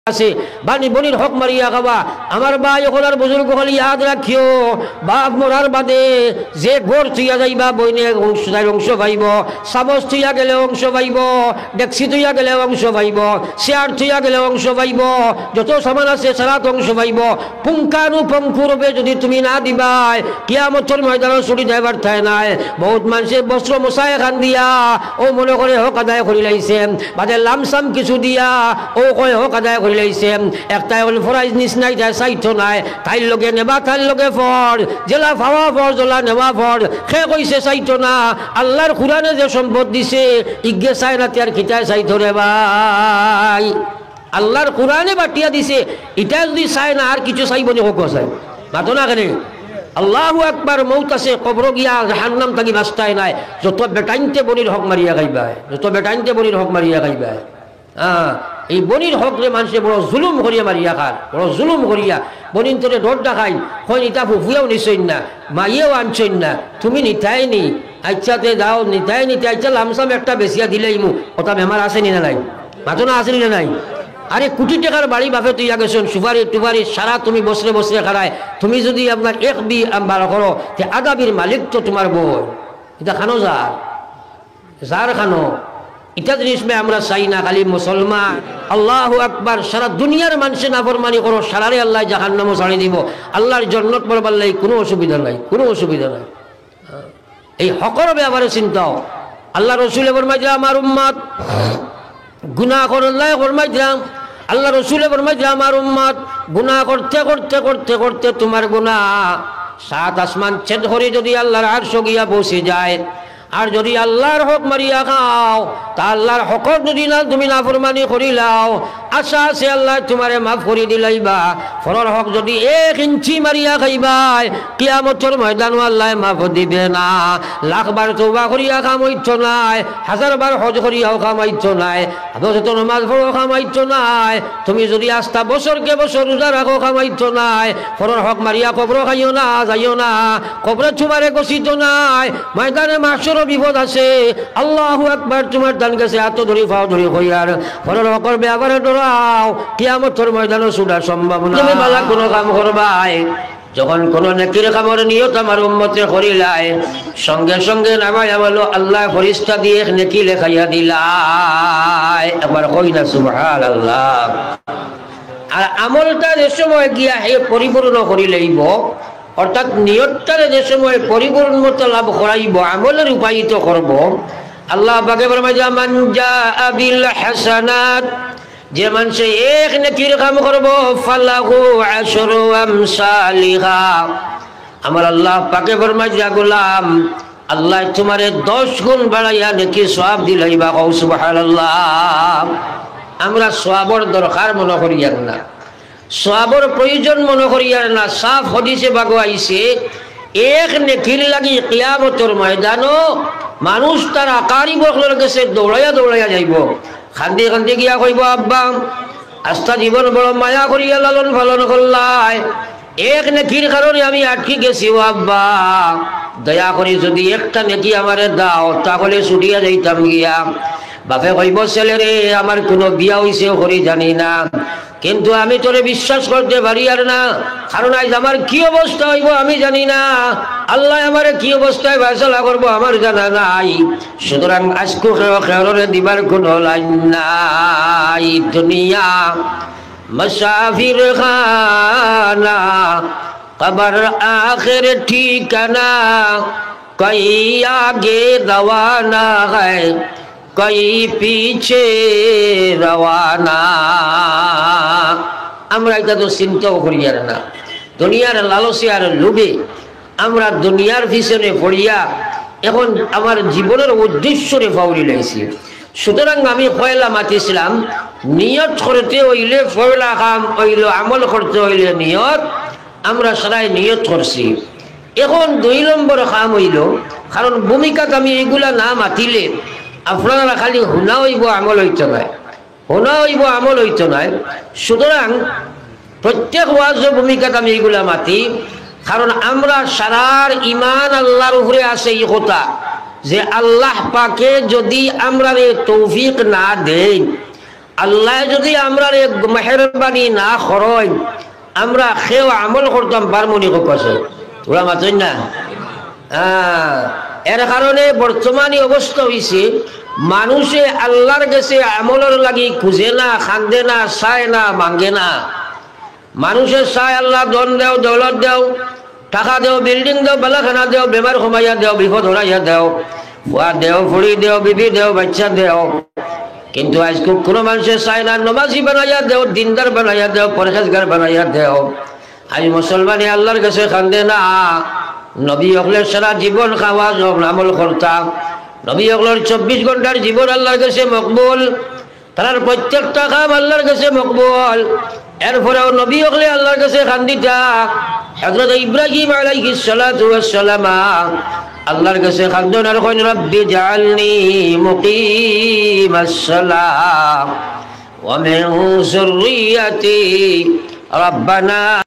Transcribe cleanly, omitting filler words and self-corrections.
আছে বানি বনির হক মারিয়া খাবা। আমার ভাই ওখানার বুজুর্গ হলে ইয়াদ রাখিও, বাপ মরার বাদে যে ঘর থুইয়া যাইবা বইনে অংশ পাইব, চামচ থুইয়া গেলে অংশ পাইব, ডেক্সি থুইয়া গেলে অংশ পাইব, চেয়ার থুইয়া গেলে অংশ পাইব, যত সামান আছে সারাত অংশ পাইব। পুঙ্খানুপুঙ্খরূপে যদি তুমি না দিবাই কিয়ামতের ময়দানে ছুটি যাইবার ঠাই নাই। বহুত মানুষের বস্ত্র মশাই খান দিয়া ও মনে করে হক আদায় করি লাইছে, বাদে লামসাম কিছু দিয়া ও কয় হক আদায় করি লাইছে। একটাই হল ফরাইজ নিচনাই যায় চাইতো নাই, তাইর লগে নেবা তাইর লগে ফর, জেলা ফাওয়া ফর জলা নেওয়া ফর। সে কইছে চাইতো না, আল্লাহর কুরআনে যে সম্পদ দিছে ইগে চাই না তার খিতায় চাইতো রে ভাই। আল্লাহর কুরআনে বাটিয়া দিছে, এটা যদি চাই না আর কিছু চাইব নি হোক চাই মাতো না কেন? আল্লাহু আকবার। মৌত আছে, কবর গিয়া জাহান্নাম থাকি বাস্তায় নাই। যত বেটাইনতে বনির হক মারিয়া খাইবাই, যত বেটাইনতে বনির হক মারিয়া খাইবাই। এই বনির হকরে মানুষে বড় জুলুম করিয়া মারিয়া খান, বড় জুলুম করিয়া বনিন তোরে ডর দেখাই হয় নিতা ফুফুয়াও নিছইন না, মাইয়েও আনছইন না, তুমি নিতাই নি আচ্ছাতে যাও নিতাই নিতে আচ্ছা লামসাম একটা বেশিয়া দিলেই মু ওটা বেমার আসেনি না নাই? মাতো না আসেনি না নাই? আরে কোটি টাকার বাড়ি বাপে তুই গেছেন, সুপারি টুপারি সারা তুমি বসরে বসরে খারায়। তুমি যদি আপনার এক বি বারো করো যে আদাবির মালিক তো তোমার বই, এটা খানো যার খানো। এটা জিনিস আমরা চাই না খালি মুসলমান। আল্লাহু আকবার। সারা দুনিয়ার মানুষে নাফরমানি করো, সারারে আল্লাহ জাহান্নামও ছাড়ি দিব, আল্লাহর জান্নাত পড়বার লাই কোনো অসুবিধা নাই, কোনো অসুবিধা নাই। এই হকর ব্যাপারে চিন্তাও আল্লাহ রসুলে ফরমাইছিলাম আমার উম্মত গুনাহ করল্লাই ফরমাইছিলাম, আল্লাহ রসুলে ফরমাইছিলাম আমার উম্মত গুনাহ করতে করতে করতে করতে তোমার গুনাহ 7 আসমান ছেদ করে যদি আল্লাহর আরশ গিয়া পৌঁছে যায়, আর যদি আল্লাহর হক মারিয়া খাও তা আল্লাহর হকর যদি না তুমি নাফরমানি করিলাও, আশা আছে আল্লাহ তোমারে মাফ করে দিলাইবা। ফরর হক যদি 1 ইঞ্চি মারিয়া খাইবাই কিয়ামতের ময়দানে আল্লাহ মাফ দিবে না। লাখবার তওবা করিয়া কামাইতো নাই, 1000 বার হজ করিয়াও কামাইতো নাই, যত নামাজ পড়ো কামাইতো নাই, তুমি যদি আস্থা বছরকে বছর রোজা রাখো কামাইতো নাই। ফরর হক মারিয়া কবর খাইও না, যাইও না, কবরে তোমারে গছিত নাই, ময়দানে মাহশর বিপদ আছে। আল্লাহু আকবার। তোমার দান গেছে এত ধরি ফাও ধরি হইয়ার ফরর হকর ব্যাপারে ডরাও, কিয়ামতের ময়দানে ছুটার সম্ভাবনা। তুমি বালা কোনো কাম করবাই, যখন কোন নেকির কামর নিয়ত আমার উম্মতে করিলাই, সঙ্গে সঙ্গে নামাই বলো আল্লাহ ফেরেশতা দিয়ে নেকি লেখাইয়া দিলাই। একবার কই না সুবহানাল্লাহ। আর আমলটা যে সময় গিয়া হে পরিপূর্ণ করি লইব, অর্থাৎ নিয়তটারে যে সময় পরিপূর্ণ মতো লাভ করাইব, আমলের উপায়িত করব, আল্লাহ পাকে ফরমাইয়া মান জাআ বিল হাসানাত, যে মানুষ এক নেকির কাম করব ফালাহু আশরু আমসালিহা, আমার আল্লাহ পাকে ফরমাইয়া গোলাম আল্লাহ তোমারে 10 গুণ বাড়াইয়া নেকি সওয়াব দিলাইবা। কও সুবহানাল্লাহ। আমরা সওয়াবের দরকার মনে করি না, সওয়াবের প্রয়োজন মনে করি না। সাফ হাদিসে বাগো আইছে এক নেকির লাগি কিয়ামতের ময়দানও মানুষ তার আকারি বকলের কাছে দৌড়াইয়া দৌড়াইয়া যাইব, খান্দি খান্দি গিয়া কইব আব্বা আস্থা জীবন বড় মায়া করিয়া লালন পালন করলাই, এক নেকির কারণে আমি আটকে গেছি, ও আব্বা দয়া করি যদি একটা নেকি আমারে দাও তাহলে ছুটিয়া যাইতাম গিয়া। বাপে কইব ছেলে রে আমার কোনো বিয়া হইছেও করি জানি না, কিন্তু আমি তোরে বিশ্বাস করতে পারি আর না, কারণ আজ আমার কি অবস্থা হইব আমি জানি না, আল্লাহ আমারে কি অবস্থায় ফয়সালা করবো আমার জানা নাই। সুতরাং আজকু খেয়রে দিবার কোনো লাইন নাই। দুনিয়া মুসাফির খানা, কবর আখির ঠিকানা, কই আগে রওয়ানা है কই পিছে রওয়ানা। আমরা এটা তো চিন্তাও করি আর না, দুনিয়ার লালসে আর লোভে আমরা দুনিয়ার পিছনে পড়িয়া এখন আমার জীবনের উদ্দেশ্যরে ফাউরি লাইছি। সুতরাং আমি পয়লা মাতিছিলাম নিয়ত করতে হইলে পয়লা কাম হইল, আমল করতে হইলে নিয়ত, আমরা সবাই নিয়ত করছি। এখন 2 নম্বর কাম হইল, কারণ ভূমিকাত আমি এগুলা না মাতিলে আপনারা খালি শুনা হইব আমল হইত নাই, শুনা হইব আমল হইত নাই। সুতরাং প্রত্যেক ওয়াজের ভূমিকাত আমি এগুলা মাতি, কারণ আমরা সারার ইমান আল্লাহর উপরে আছে এই কথা যে আল্লাহ পাকে যদি আমরা তৌফিক না দেই, আল্লাহ যদি আমরা মেহরবানি না করেন আমরা সেও আমল করতাম পারমনি কাছে ওরা মাতই না। এর কারণে বর্তমানে অবস্থা হয়েছে মানুষে আল্লাহর কাছে আমলের লাগি খুঁজে না, খান্দে না, চায় না, মাঙ্গে না। মানুষের চায় আল্লাহ ধন দেও, দৌলত দেও, টাকা দেও, বিল্ডিং দেও, বেলাখানা দেও, বেমার কমাইয়া দেও, বিপদ হরাইয়া দেও, ফুয়া দেও, ফুড়ি দেও, বিবি দেও, বাচ্চা দেও। কিন্তু আজকে কোনো মানুষের চায় না নমাজি বানাইয়া দেও, দিনদার বানাইয়া দেও, পরহেজগার বানাইয়া দেও। আজ মুসলমানে আল্লাহর কাছে খান্দে না। নবী হকলের সারা জীবন খাওয়া আমল করতাম। নবী হকলের 24 ঘন্টার জীবন আল্লাহর কাছে মকবুল, তার প্রত্যেকটা কাম আল্লাহর কাছে মকবুল। এরপরেও নবী হকলে আল্লাহর কাছে খান্দিতা। হযরত ইব্রাহিম আলাইহিস সালাতু ওয়াস সালাম আল্লাহর কাছে খান্দন আর কইন রব্বি জাআলনি মুকিমাস সালাহ ওয়া মিন যুররিয়াতি রব্বানা